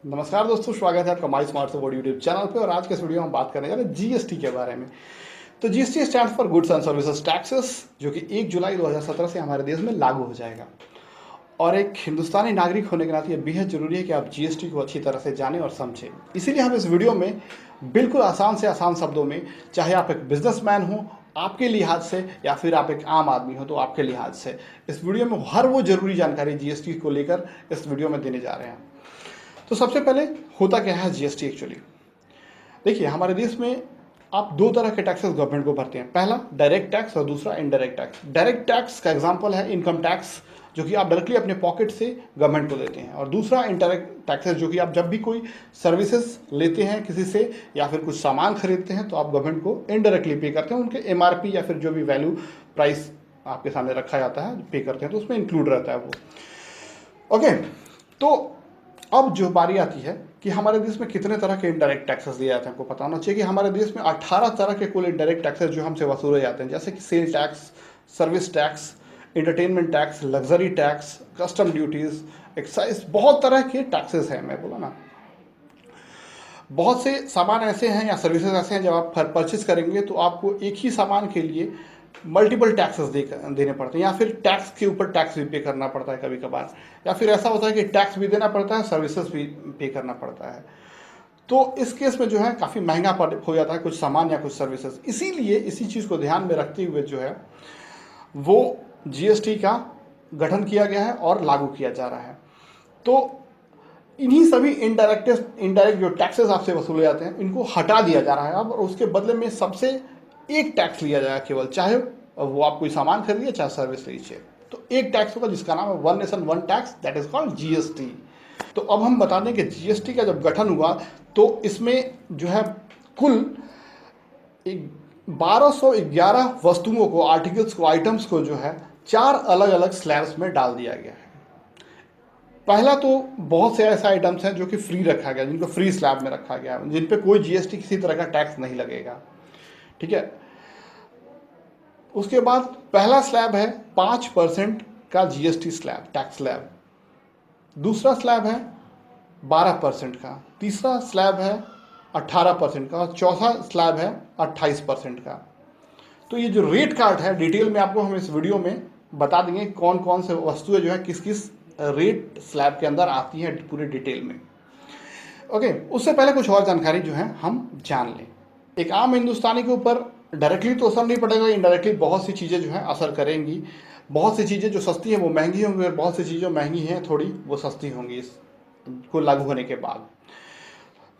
नमस्कार दोस्तों, स्वागत है आपका माई स्मार्ट से वर्ड यूट्यूब चैनल पे। और आज के इस वीडियो में हम बात करने जा रहे हैं जीएसटी के बारे में। तो GST stands for goods and services taxes, जो कि 1 जुलाई 2017 से हमारे देश में लागू हो जाएगा। और एक हिंदुस्तानी नागरिक होने के नाते ये बेहद जरूरी है कि आप जीएसटी को अच्छी तरह से जानें और समझें। इसीलिए हम इस वीडियो में बिल्कुल आसान से आसान शब्दों में, चाहे आप एक बिजनेसमैन हो आपके लिहाज से या फिर आप एक आम आदमी हो तो आपके लिहाज से, इस वीडियो में हर वो जरूरी जानकारी जीएसटी को लेकर इस वीडियो में देने जा रहे हैं। तो सबसे पहले होता क्या है जीएसटी एक्चुअली। देखिए, हमारे देश में आप दो तरह के टैक्सेस गवर्नमेंट को भरते हैं। पहला डायरेक्ट टैक्स और दूसरा इनडायरेक्ट टैक्स। डायरेक्ट टैक्स का एग्जांपल है इनकम टैक्स, जो कि आप डायरेक्टली अपने पॉकेट से गवर्नमेंट को देते हैं। और दूसरा इनडायरेक्ट टैक्सेस, जो कि आप जब भी कोई सर्विसेज लेते हैं किसी से या फिर कुछ सामान खरीदते हैं तो आप गवर्नमेंट को इनडायरेक्टली पे करते हैं। उनके एमआरपी या फिर जो भी वैल्यू प्राइस आपके सामने रखा जाता है पे करते हैं, तो उसमें इंक्लूड रहता है वो। ओके, तो अब जो बारी आती है कि हमारे देश में कितने तरह के इनडायरेक्ट टैक्सेस दिए जाते हैं। आपको पता होना चाहिए कि हमारे देश में 18 तरह के कुल इनडायरेक्ट टैक्सेस जो हमसे वसूले जाते हैं, जैसे कि sale tax, service tax, entertainment tax, luxury tax, custom duties, excise. बहुत तरह के टैक्सेस हैं। मैं बोला ना, बहुत से सामान ऐसे हैं या सर्विसेज ऐसे हैं, जब आप परचेज करेंगे तो आपको एक ही सामान के लिए मल्टीपल टैक्सेस देने पड़ते हैं, या फिर टैक्स के ऊपर टैक्स भी पे करना पड़ता है कभी कभार, या फिर ऐसा होता है कि टैक्स भी देना पड़ता है, सर्विसेज भी पे करना पड़ता है। तो इस केस में जो है काफ़ी महंगा हो जाता है कुछ सामान या कुछ सर्विसेज। इसीलिए इसी चीज़ को ध्यान में रखते हुए जो है वो जीएसटी का गठन किया गया है और लागू किया जा रहा है। तो इन्हीं सभी इनडायरेक्ट जो टैक्सेस आपसे वसूले जाते हैं इनको हटा दिया जा रहा है अब, और उसके बदले में सबसे एक टैक्स लिया जाएगा केवल, चाहे वो आप कोई सामान खरीदिए चाहे सर्विस लीजिए। तो एक टैक्स होगा जिसका नाम है one nation one tax, that is called GST. तो अब हम बता दें कि जीएसटी का जब गठन हुआ तो इसमें जो है कुल 1211 वस्तुओं को, आर्टिकल्स को, आइटम्स को जो है 4 अलग अलग स्लैब्स में डाल दिया गया है। पहला तो बहुत से ऐसे आइटम्स हैं जो कि फ्री रखा गया, जिनको फ्री स्लैब में रखा गया है, जिन पे कोई जीएसटी किसी तरह का टैक्स नहीं लगेगा। ठीक है। उसके बाद पहला स्लैब है 5% का जीएसटी स्लैब, टैक्स स्लैब। दूसरा स्लैब है 12% का, तीसरा स्लैब है 18% का, और चौथा स्लैब है 28% का। तो ये जो रेट कार्ड है, डिटेल में आपको हम इस वीडियो में बता देंगे कौन कौन से वस्तुएं जो है किस किस रेट स्लैब के अंदर आती है पूरे डिटेल में। ओके, उससे पहले कुछ और जानकारी जो है हम जान लें। एक आम हिंदुस्तानी के ऊपर डायरेक्टली तो असर नहीं पड़ेगा, इनडायरेक्टली बहुत सी चीज़ें जो हैं असर करेंगी। बहुत सी चीज़ें जो सस्ती हैं वो महंगी होंगी, और बहुत सी चीज़ें जो महंगी हैं थोड़ी वो सस्ती होंगी इसको लागू होने के बाद।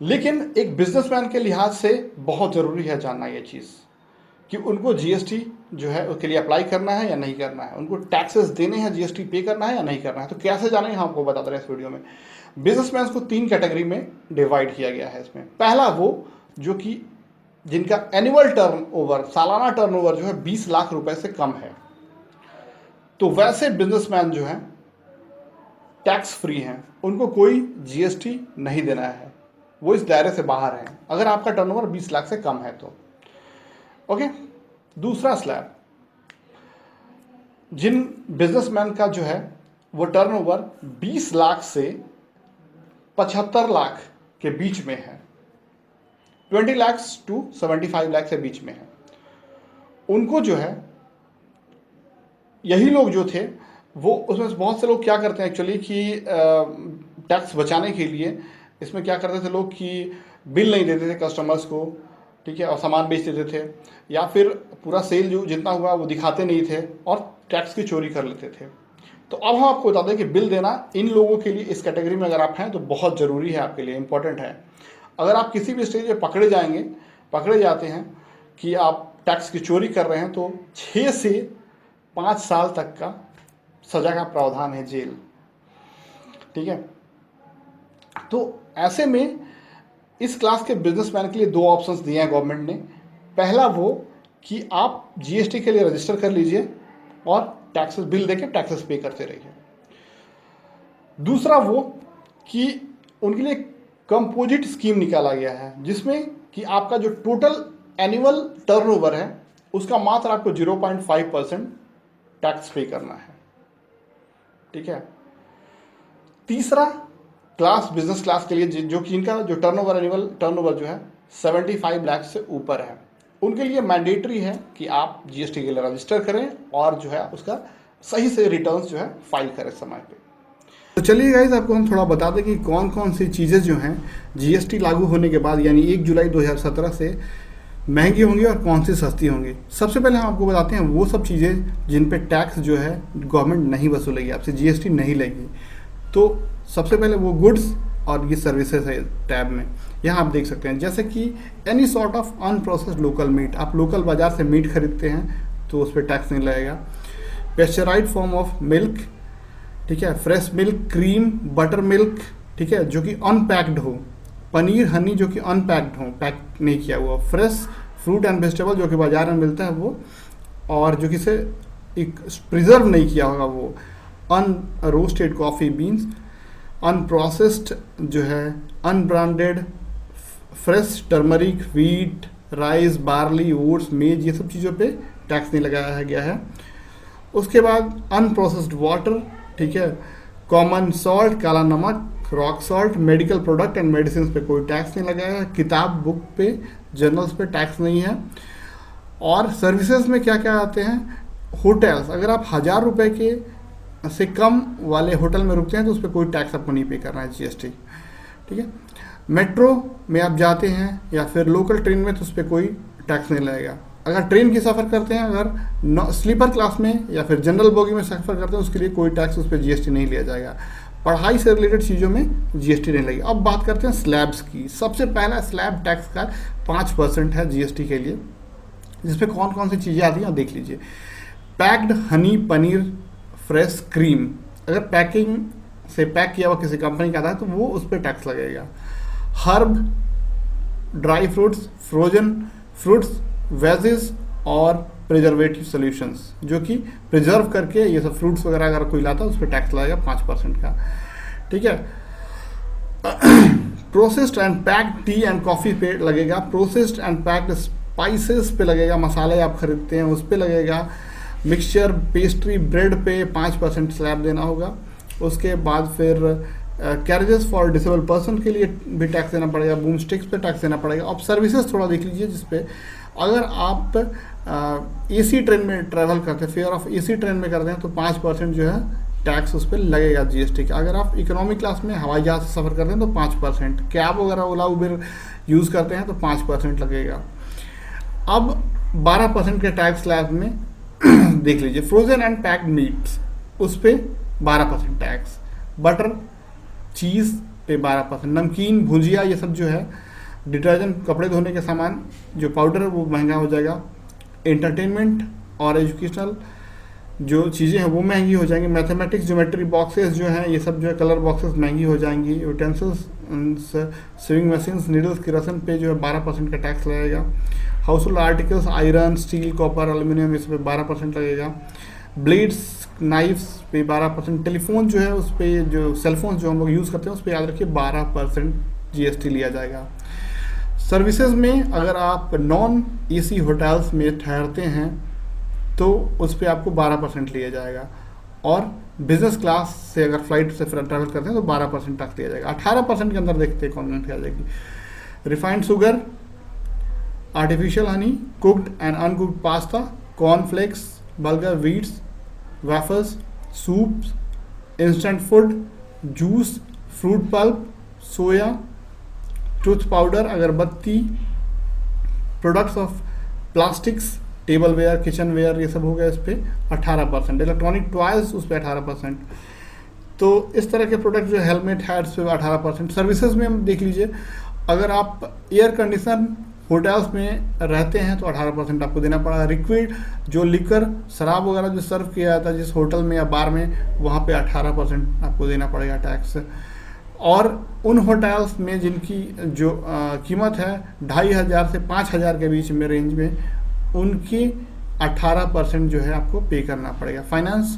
लेकिन एक बिजनेसमैन के लिहाज से बहुत ज़रूरी है जानना ये चीज़ कि उनको जीएसटी जो है उसके लिए अप्लाई करना है या नहीं करना है, उनको टैक्सेस देने हैं, जीएसटी पे करना है या नहीं करना है। तो कैसे जानेंगे हम आपको बता रहे हैं इस वीडियो में। बिजनेसमैन को 3 कैटेगरी में डिवाइड किया गया है इसमें। पहला वो जो कि जिनका एनुअल टर्नओवर, सालाना टर्नओवर जो है 20 लाख रुपए से कम है, तो वैसे बिजनेसमैन जो हैं टैक्स फ्री हैं, उनको कोई जीएसटी नहीं देना है, वो इस दायरे से बाहर हैं अगर आपका टर्नओवर 20 लाख से कम है तो। ओके। दूसरा स्लैब, जिन बिजनेसमैन का जो है वो टर्नओवर 20 लाख से 75 लाख के बीच में है, 20 लाख टू 75 लाख से बीच में है, उनको जो है, यही लोग जो थे वो, उसमें बहुत से लोग क्या करते हैं एक्चुअली कि टैक्स बचाने के लिए इसमें क्या करते थे लोग कि बिल नहीं देते थे कस्टमर्स को, ठीक है, और सामान बेच देते थे, या फिर पूरा सेल जो जितना हुआ वो दिखाते नहीं थे और टैक्स की चोरी कर लेते थे। तो अब हम आपको बता दें कि बिल देना इन लोगों के लिए, इस कैटेगरी में अगर आप हैं तो बहुत ज़रूरी है, आपके लिए इंपॉर्टेंट है। अगर आप किसी भी स्टेज पे पकड़े जाते हैं कि आप टैक्स की चोरी कर रहे हैं तो 6 से 5 साल तक का सजा का प्रावधान है, जेल। ठीक है। तो ऐसे में इस क्लास के बिजनेसमैन के लिए 2 ऑप्शंस दिए हैं गवर्नमेंट ने। पहला वो कि आप जीएसटी के लिए रजिस्टर कर लीजिए और टैक्सेस बिल देके टैक्सेस पे करते रहिए। दूसरा वो कि उनके लिए कंपोजिट स्कीम निकाला गया है, जिसमें कि आपका जो टोटल एनुअल टर्नओवर है उसका मात्र आपको 0.5% टैक्स पे करना है। ठीक है। तीसरा क्लास बिजनेस क्लास के लिए जो कि इनका जो टर्नओवर एनुअल टर्नओवर जो है 75 लाख से ऊपर है, उनके लिए मैंडेटरी है कि आप जीएसटी के लिए रजिस्टर करें और जो है उसका सही से रिटर्न्स जो है फाइल करें समय पे। तो चलिए गाइस, आपको हम थोड़ा बता दें कि कौन कौन सी चीज़ें जो हैं जीएसटी लागू होने के बाद यानी 1 जुलाई 2017 से महंगी होंगी और कौन सी सस्ती होंगी। सबसे पहले हम आपको बताते हैं वो सब चीज़ें जिन पे टैक्स जो है गवर्नमेंट नहीं वसूलेगी, आपसे जीएसटी नहीं लेगी। तो सबसे पहले वो गुड्स और ये सर्विसेज है टैब में, यहाँ आप देख सकते हैं जैसे कि any sort of unprocessed local meat, आप लोकल बाज़ार से मीट खरीदते हैं तो उस पर टैक्स नहीं लगेगा। पेस्चराइड फॉर्म ऑफ मिल्क, ठीक है, fresh milk, cream, butter milk, ठीक है, जो कि अनपैक्ड हो, पनीर, हनी जो कि अनपैक्ड हो, पैक नहीं किया हुआ, फ्रेश फ्रूट एंड वेजिटेबल जो कि बाजार में मिलता है वो, और जो कि से एक प्रिजर्व नहीं किया होगा वो, अन रोस्टेड कॉफ़ी बीन्स, अनप्रोसेस्ड जो है, unbranded, fresh turmeric, wheat, rice, barley, oats, मेज, ये सब चीज़ों पे टैक्स नहीं लगाया गया है। उसके बाद अनप्रोसेस्ड वाटर, ठीक है, कॉमन सॉल्ट, काला नमक, rock salt, medical product and medicine पे कोई टैक्स नहीं लगाया है, किताब बुक पे, जर्नल्स पे टैक्स नहीं है। और सर्विसेज में क्या क्या आते हैं, होटल्स, अगर आप 1000 रुपये के से कम वाले होटल में रुकते हैं तो उस पर कोई टैक्स आपको नहीं पे करना है जीएसटी, ठीक है। मेट्रो में आप जाते हैं या फिर लोकल ट्रेन में तो उस पर कोई टैक्स नहीं लगेगा। अगर ट्रेन की सफ़र करते हैं, अगर स्लीपर क्लास में या फिर जनरल बोगी में सफ़र करते हैं उसके लिए कोई टैक्स उस पर जीएसटी नहीं लिया जाएगा। पढ़ाई से रिलेटेड चीज़ों में जीएसटी नहीं लगेगी। अब बात करते हैं स्लैब्स की। सबसे पहला स्लैब टैक्स का 5% है जीएसटी के लिए, जिसमें कौन कौन सी चीज़ें आती हैं देख लीजिए। Packed Honey, paneer, fresh cream, अगर पैकिंग से पैक किया हुआ किसी कंपनी का आता है तो वो उस पर टैक्स लगेगा। Herb, dry fruits, frozen fruits, wages और प्रिजर्वेटिव सॉल्यूशंस, जो कि प्रिजर्व करके ये सब फ्रूट्स वगैरह अगर कोई लाता है उस पर टैक्स लगेगा 5% का, ठीक है। Processed and packed T and coffee पे लगेगा। प्रोसेस्ड एंड पैक्ड स्पाइसेस पे लगेगा, मसाले आप खरीदते हैं उस पे लगेगा। मिक्सचर, पेस्ट्री, ब्रेड पे 5% स्लैब देना होगा। उसके बाद फिर कैरेजेस फॉर डिसेबल पर्सन के लिए भी टैक्स देना पड़ेगा। बूम स्टिक्स पे टैक्स देना पड़ेगा। अब सर्विसेज थोड़ा देख लीजिए, जिसपे अगर आप एसी ट्रेन में ट्रैवल करते हैं, फेयर ऑफ एसी ट्रेन में करते हैं तो 5% जो है टैक्स उस पर लगेगा जीएसटी का। अगर आप इकोनॉमी क्लास में हवाई जहाज से सफ़र करते हैं तो 5%, कैब वगैरह ओला उबेर यूज़ करते हैं तो 5% लगेगा। अब 12% के टैक्स स्लैब में देख लीजिए। फ्रोजन एंड पैक्ड मीट्स, उस पर 12% टैक्स। बटर, चीज़ पे 12%। नमकीन, भुजिया, ये सब जो है, डिटर्जेंट, कपड़े धोने के सामान, जो पाउडर है वो महंगा हो जाएगा। एंटरटेनमेंट और एजुकेशनल जो चीज़ें हैं वो महंगी हो जाएंगी। मैथमेटिक्स, ज्योमेट्री बॉक्सेस जो हैं ये सब जो है, कलर बॉक्सेस महंगी हो जाएंगी। Utensils, saving machines, needles, kerosene पे जो है 12% का टैक्स लगेगा। House hold articles, iron, steel, copper, aluminium, इस पर 12% लगेगा। ब्लेड्स, नाइफ्स पे 12%। टेलीफोन जो है उस पर, जो सेलफोन जो हम लोग यूज़ करते हैं उस पर याद रखिए 12% जीएसटी लिया जाएगा। सर्विसेज में अगर आप नॉन एसी होटल्स में ठहरते हैं तो उस पर आपको 12% लिया जाएगा। और बिजनेस क्लास से अगर फ्लाइट से ट्रैवल करते हैं तो 12% टैक्स दिया जाएगा। 18% के अंदर देखते हैं कौन कौन आ जाएगी। Refined sugar, artificial honey, cooked and uncooked pasta, cornflakes, burger, wheats, wafers, soups, instant food, juice, fruit pulp, soya, tooth powder, अगरबत्ती, products of plastics, tableware, kitchenware, ये सब हो गया इस पर 18%। इलेक्ट्रॉनिक टॉयज उस पर 18%। तो इस तरह के प्रोडक्ट जो हेलमेट, हैट्स पे 18%। सर्विसेज में हम देख लीजिए, अगर आप एयर कंडीशन होटल्स में रहते हैं तो 18% आपको देना पड़ेगा। लिक्विड जो लिकर, शराब वगैरह जो सर्व किया जाता है जिस होटल में या बार में, वहाँ पे 18% आपको देना पड़ेगा टैक्स। और उन होटल्स में जिनकी जो कीमत है 2500 से 5000 के बीच में रेंज में, उनकी 18% जो है आपको पे करना पड़ेगा। फाइनेंस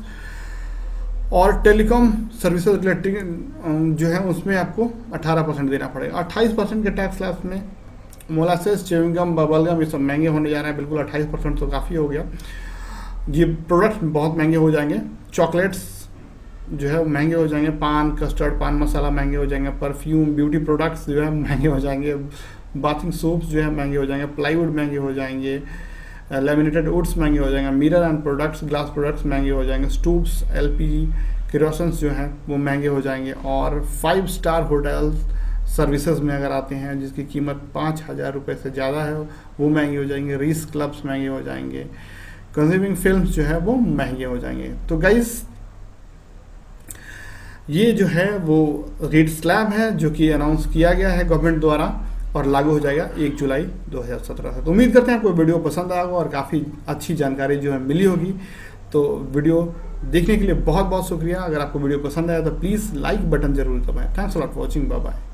और टेलीकॉम सर्विसेज, इलेक्ट्रिक जो है उसमें आपको 18% देना पड़ेगा। 28% के टैक्स स्लैब में मोलासेस, च्युइंगम, बबलगम, ये सब महंगे होने जा रहे हैं। बिल्कुल 28% तो काफ़ी हो गया। ये प्रोडक्ट बहुत महंगे हो जाएंगे। चॉकलेट्स जो है वो महंगे हो जाएंगे, पान, कस्टर्ड, पान मसाला महंगे हो जाएंगे, परफ्यूम, ब्यूटी प्रोडक्ट्स जो है महंगे हो जाएंगे, बाथिंग सोप्स जो है महंगे हो जाएंगे, प्लाईवुड महंगे हो जाएंगे, लेमिनेटेड वुड्स महंगे हो जाएंगे, mirror and products, glass products महंगे हो जाएंगे, स्टोव्स, एलपीजी, केरोसिन्स जो हैं वो महंगे हो जाएंगे। और 5 स्टार होटल सर्विसेज में अगर आते हैं जिसकी कीमत 5,000 रुपये से ज़्यादा है वो महंगे हो जाएंगे, रीस क्लब्स महंगे हो जाएंगे, कंज्यूमिंग फिल्म्स जो है वो महंगे हो जाएंगे। तो गाइस ये जो है वो रेट स्लैब है जो कि अनाउंस किया गया है गवर्नमेंट द्वारा और लागू हो जाएगा 1 जुलाई 2017 से। तो उम्मीद करते हैं आपको वीडियो पसंद आएगा और काफ़ी अच्छी जानकारी जो है मिली होगी। तो वीडियो देखने के लिए बहुत बहुत शुक्रिया। अगर आपको वीडियो पसंद आया तो प्लीज़ लाइक बटन जरूर दबाएं। Thanks a lot for watching, bye bye.